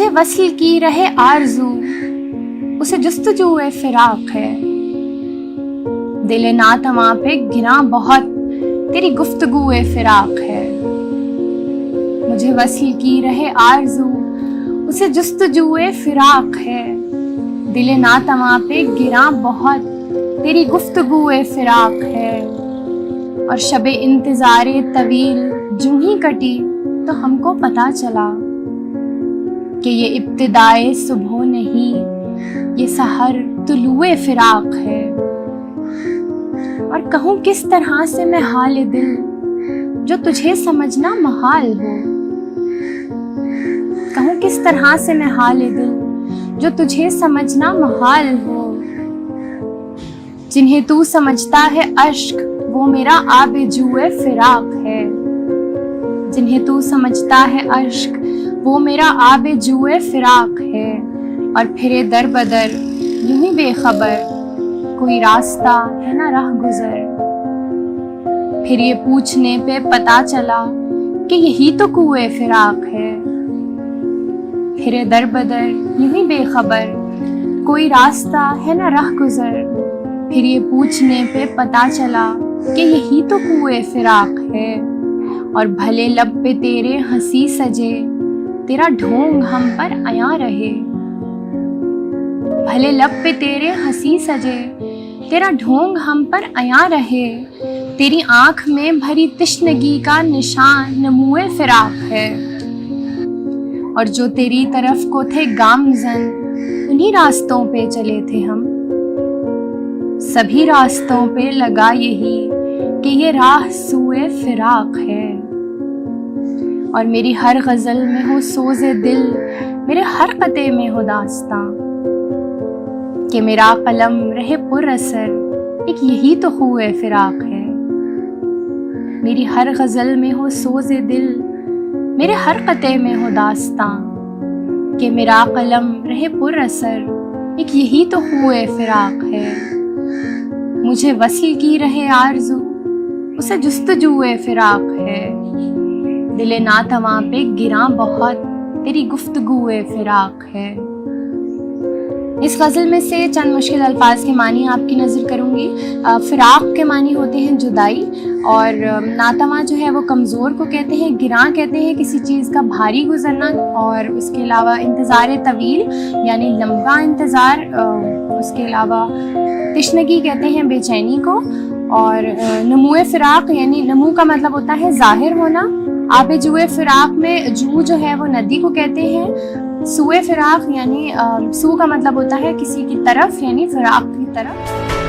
मुझे वस्ल की रहे आरज़ू, उसे जुस्तजूए फिराक है। दिल नातवा पे गिरा बहुत, तेरी गुफ्तगूए फिराक है। मुझे वस्ल की रहे आरज़ू, उसे जुस्तजूए फिराक है। दिल नातवा पे गिरा बहुत, तेरी गुफ्तगूए फिराक है। और शबे इंतज़ारे तवील जूं ही कटी तो हमको पता चला कि ये इब्तिदाए सुबह नहीं, ये सहर तुलुए फिराक है। और कहूँ किस तरह से मैं हाल दिल जो तुझे समझना महाल हो। कहूँ किस तरह से मैं हाल दिल जो तुझे समझना महाल हो। जिन्हें तू समझता है अश्क, वो मेरा आबे जुए फिराक है। जिन्हें तू समझता है अश्क, वो मेरा आबे जुए फिराक है। और फिरे दर बदर यूं ही बेखबर, कोई रास्ता है ना राह गुजर। फिर ये पूछने पे पता चला कि यही तो कुए फिराक है। फिरे दर बदर यूं ही बेखबर, कोई रास्ता है ना राह गुजर। फिर ये पूछने पे पता चला कि यही तो कुए फिराक है। और भले लब पे तेरे हंसी सजे, तेरा ढोंग हम पर आया रहे। भले लब पे तेरे हंसी सजे, तेरा ढोंग हम पर आया रहे। तेरी आंख में भरी तिश्नगी का निशान नमूए फिराक है। और जो तेरी तरफ को थे गामजन, उन्हीं रास्तों पे चले थे हम। सभी रास्तों पे लगा यही कि ये राह सुए फिराक है। और मेरी हर गज़ल में हो सोज़े दिल, मेरे हर क़ते में हो दास्तां। कि मेरा कलम रहे पुरअसर, एक यही तो हुए फिराक है। मेरी हर गज़ल में हो सोज़े दिल, मेरे हर क़ते में हो दास्तां। कि मेरा कलम रहे पुरअसर, एक यही तो हुए फिराक है। मुझे वस्ल की रहे आरज़ू, उसे जुस्तजूए फिराक है। दिल नातवा पे गिरा बहुत, तेरी गुफ्तगूए फिराक है। इस गज़ल में से चंद मुश्किल अल्फाज के मानी आपकी नज़र करूँगी। फ़िराक के मानी होते हैं जुदाई, और नातवा जो है वो कमज़ोर को कहते हैं, गिरा कहते हैं किसी चीज़ का भारी गुजरना, और उसके अलावा इंतज़ार तवील यानी लंबा इंतज़ार, उसके अलावा तिश्नगी कहते हैं बेचैनी को। और नमूए फ़िराक यानी नमू का मतलब होता है ज़ाहिर होना। आबे जुए फ़िराक में जू जो है वो नदी को कहते हैं। सुए फ़िराक यानी सू का मतलब होता है किसी की तरफ यानी फ़िराक की तरफ।